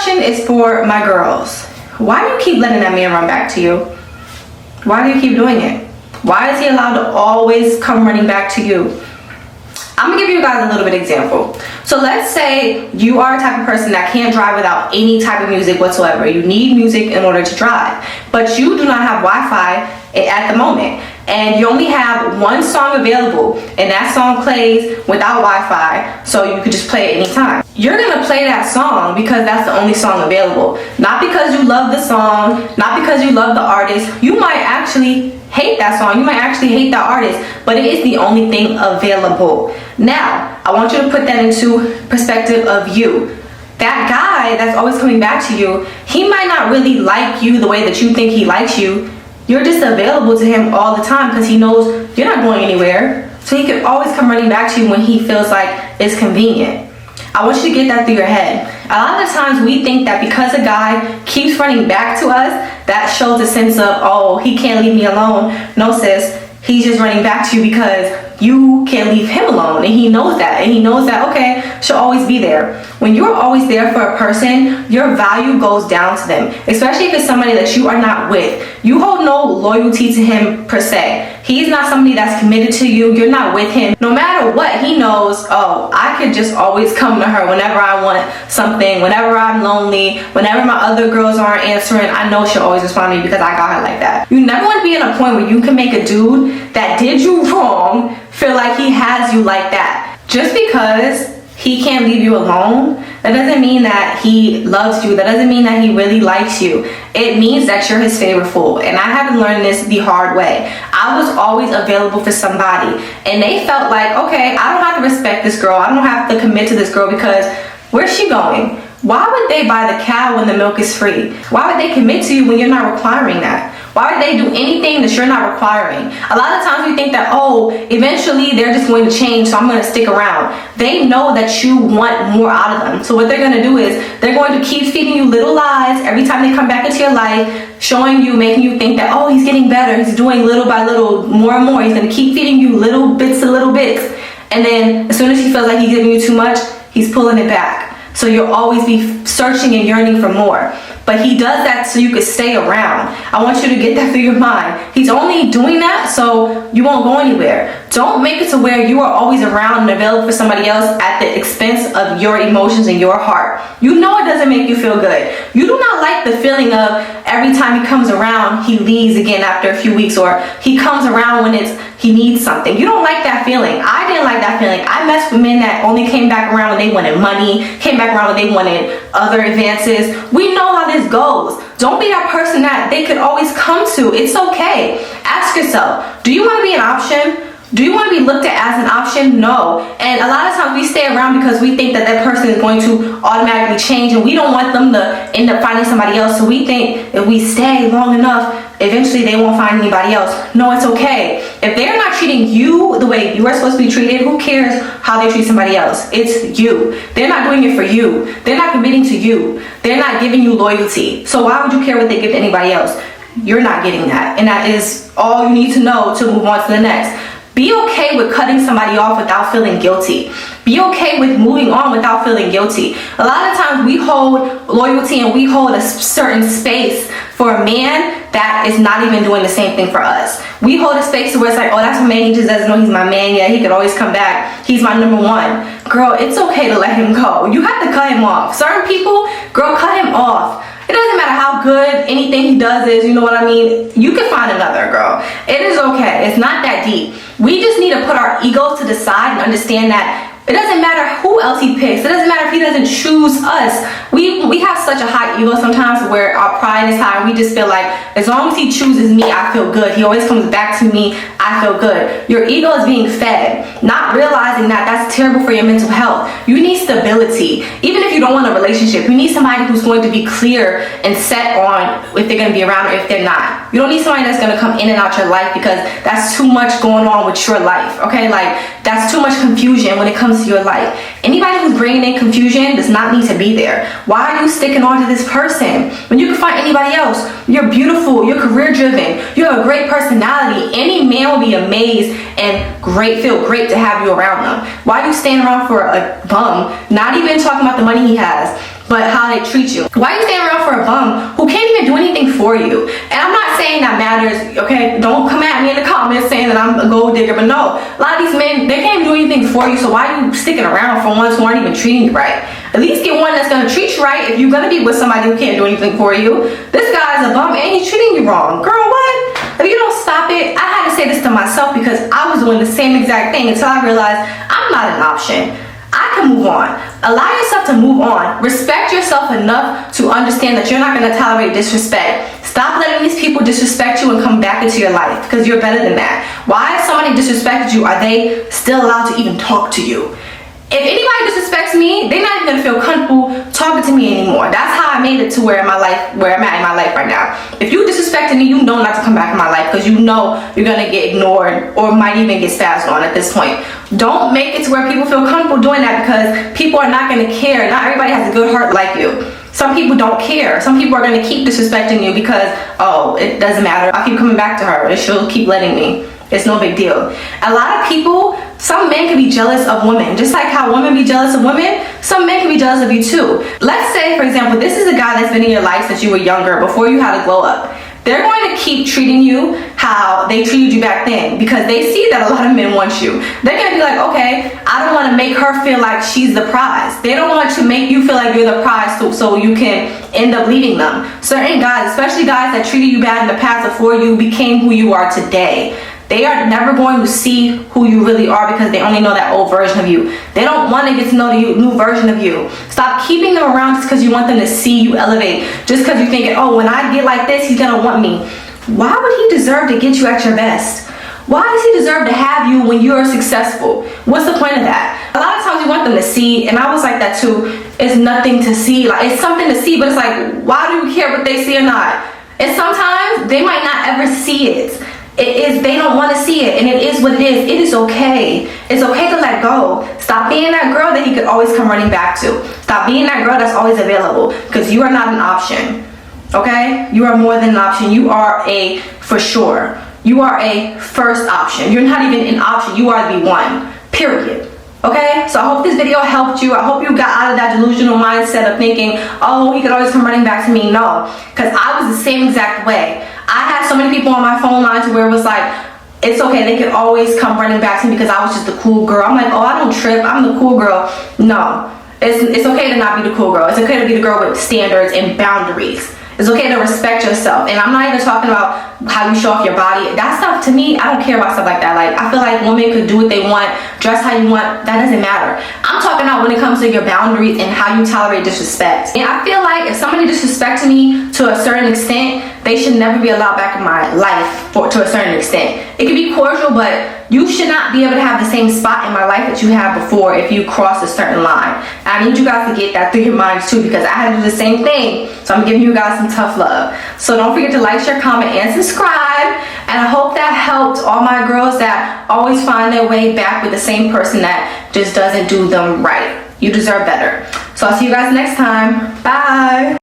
question is for my girls. Why do you keep letting that man run back to you? Why do you keep doing it? Why is he allowed to always come running back to you? I'm gonna give you guys a little bit of example. So let's say you are a type of person that can't drive without any type of music whatsoever. You need music in order to drive, but you do not have Wi-Fi at the moment, and you only have one song available, and that song plays without Wi-Fi, so you could just play it anytime. You're gonna play that song because that's the only song available, not because you love the song, not because you love the artist. You might actually hate that song, you might actually hate that artist, but it is the only thing available. Now, I want you to put that into perspective of you. That guy that's always coming back to you, he might not really like you the way that you think he likes you. You're just available to him all the time because he knows you're not going anywhere. So he can always come running back to you when he feels like it's convenient. I want you to get that through your head. A lot of the times we think that because a guy keeps running back to us, that shows a sense of, oh, he can't leave me alone. No, sis, he's just running back to you because you can't leave him alone, and he knows that, and he knows that, okay, she'll always be there. When you're always there for a person, your value goes down to them, especially if it's somebody that you are not with. You hold no loyalty to him per se. He's not somebody that's committed to you. You're not with him. No matter what, he knows, oh, I could just always come to her whenever I want something, whenever I'm lonely, whenever my other girls aren't answering, I know she'll always respond to me because I got her like that. You never want to be in a point where you can make a dude that did you wrong feel like he has you like that. Just because he can't leave you alone, that doesn't mean that he loves you. That doesn't mean that he really likes you. It means that you're his favorite fool. And I had to learn this the hard way. I was always available for somebody, and they felt like, okay, I don't have to respect this girl. I don't have to commit to this girl because where's she going? Why would they buy the cow when the milk is free? Why would they commit to you when you're not requiring that? Why would they do anything that you're not requiring? A lot of times we think that, oh, eventually they're just going to change, so I'm going to stick around. They know that you want more out of them. So what they're going to do is they're going to keep feeding you little lies every time they come back into your life, showing you, making you think that, oh, he's getting better. He's doing little by little, more and more. He's going to keep feeding you little bits and little bits. And then as soon as he feels like he's giving you too much, he's pulling it back. So you'll always be searching and yearning for more. But he does that so you could stay around. I want you to get that through your mind. He's only doing that so you won't go anywhere. Don't make it to where you are always around and available for somebody else at the expense of your emotions and your heart. You know it doesn't make you feel good. You do not like the feeling of every time he comes around, he leaves again after a few weeks, or he comes around when he needs something. You don't like that feeling. I didn't like that feeling. I messed with men that only came back around when they wanted money, came back around when they wanted other advances. We know how this goes. Don't be that person that they could always come to. It's okay. Ask yourself, do you want to be an option? Do you want to be looked at as an option? No. And a lot of times we stay around because we think that that person is going to automatically change, and we don't want them to end up finding somebody else. So we think if we stay long enough, eventually they won't find anybody else. No, it's okay. If they're not treating you the way you are supposed to be treated, who cares how they treat somebody else? It's you. They're not doing it for you. They're not committing to you. They're not giving you loyalty. So why would you care what they give to anybody else? You're not getting that. And that is all you need to know to move on to the next. Be okay with cutting somebody off without feeling guilty. Be okay with moving on without feeling guilty. A lot of times we hold loyalty and we hold a certain space for a man that is not even doing the same thing for us. We hold a space where it's like, oh, that's my man, he just doesn't know he's my man yet. He could always come back. He's my number one. Girl, it's okay to let him go. You have to cut him off. Certain people, girl, cut him off. It doesn't matter how good anything he does is, you know what I mean? You can find another, girl. It is okay. It's not that deep. We just need to put our egos to the side and understand that it doesn't matter who else he picks. It doesn't matter if he doesn't choose us. We have such a high ego sometimes where our pride is high, and we just feel like as long as he chooses me, I feel good. He always comes back to me, I feel good. Your ego is being fed, not realizing that that's terrible for your mental health. You need stability. Even if you don't want a relationship, you need somebody who's going to be clear and set on if they're going to be around or if they're not. You don't need somebody that's going to come in and out your life because that's too much going on with your life, okay? Like, that's too much confusion when it comes to your life. Anybody who's bringing in confusion does not need to be there. Why are you sticking on to this person when you can find anybody else? You're beautiful, you're career driven, you have a great personality. Any man will be amazed and feel great to have you around them. Why are you staying around for a bum? Not even talking about the money he has. but how they treat you. Why are you staying around for a bum who can't even do anything for you? And I'm not saying that matters, okay? Don't come at me in the comments saying that I'm a gold digger, but no. A lot of these men, they can't even do anything for you, so why are you sticking around for ones who aren't even treating you right? At least get one that's gonna treat you right if you're gonna be with somebody who can't do anything for you. This guy's a bum and he's treating you wrong. Girl, what? If you don't stop it, I had to say this to myself because I was doing the same exact thing until I realized I'm not an option. I can move on. Allow yourself to move on. Respect yourself enough to understand that you're not going to tolerate disrespect. Stop letting these people disrespect you and come back into your life because you're better than that. Why, if somebody disrespected you, are they still allowed to even talk to you? If anybody disrespects me, they're not even gonna feel comfortable talking to me anymore. That's how I made it to where I'm at in my life right now. If you disrespected me, you know not to come back in my life because you know you're gonna get ignored or might even get spazzed on at this point. Don't make it to where people feel comfortable doing that because people are not gonna care. Not everybody has a good heart like you. Some people don't care. Some people are gonna keep disrespecting you because, oh, it doesn't matter. I'll keep coming back to her and she'll keep letting me. It's no big deal. A lot of people, some men can be jealous of women. Just like how women be jealous of women, some men can be jealous of you too. Let's say, for example, this is a guy that's been in your life since you were younger, before you had a glow up. They're going to keep treating you how they treated you back then because they see that a lot of men want you. They're going to be like, okay, I don't want to make her feel like she's the prize. They don't want to make you feel like you're the prize so you can end up leaving them. Certain guys, especially guys that treated you bad in the past before you became who you are today, they are never going to see who you really are because they only know that old version of you. They don't want to get to know the new version of you. Stop keeping them around just because you want them to see you elevate. Just because you're thinking, oh, when I get like this, he's going to want me. Why would he deserve to get you at your best? Why does he deserve to have you when you're successful? What's the point of that? A lot of times you want them to see, and I was like that too, it's nothing to see. Like, it's something to see, but it's like, why do you care what they see or not? And sometimes they might not ever see it. They don't want to see it, and it is what it is. It is okay. It's okay to let go. Stop being that girl that he could always come running back to. Stop being that girl that's always available because you are not an option. Okay? You are more than an option. You are a for sure. You are a first option. You're not even an option. You are the one. Period. Okay? So I hope this video helped you. I hope you got out of that delusional mindset of thinking, oh, he could always come running back to me. No. Because I was the same exact way. I had so many people on my phone line to where it was like, it's okay, they could always come running back to me because I was just the cool girl. I'm like, oh, I don't trip, I'm the cool girl. No, it's okay to not be the cool girl. It's okay to be the girl with standards and boundaries. It's okay to respect yourself. And I'm not even talking about how you show off your body. That stuff, to me, I don't care about stuff like that. Like, I feel like women could do what they want, dress how you want. That doesn't matter. I'm talking about when it comes to your boundaries and how you tolerate disrespect. And I feel like if somebody disrespected me to a certain extent, they should never be allowed back in my life to a certain extent. It can be cordial, but you should not be able to have the same spot in my life that you had before if you cross a certain line. And I need you guys to get that through your minds too, because I had to do the same thing. So I'm giving you guys some tough love. So don't forget to like, share, comment, and subscribe. And I hope that helped all my girls that always find their way back with the same person that just doesn't do them right. You deserve better. So I'll see you guys next time. Bye.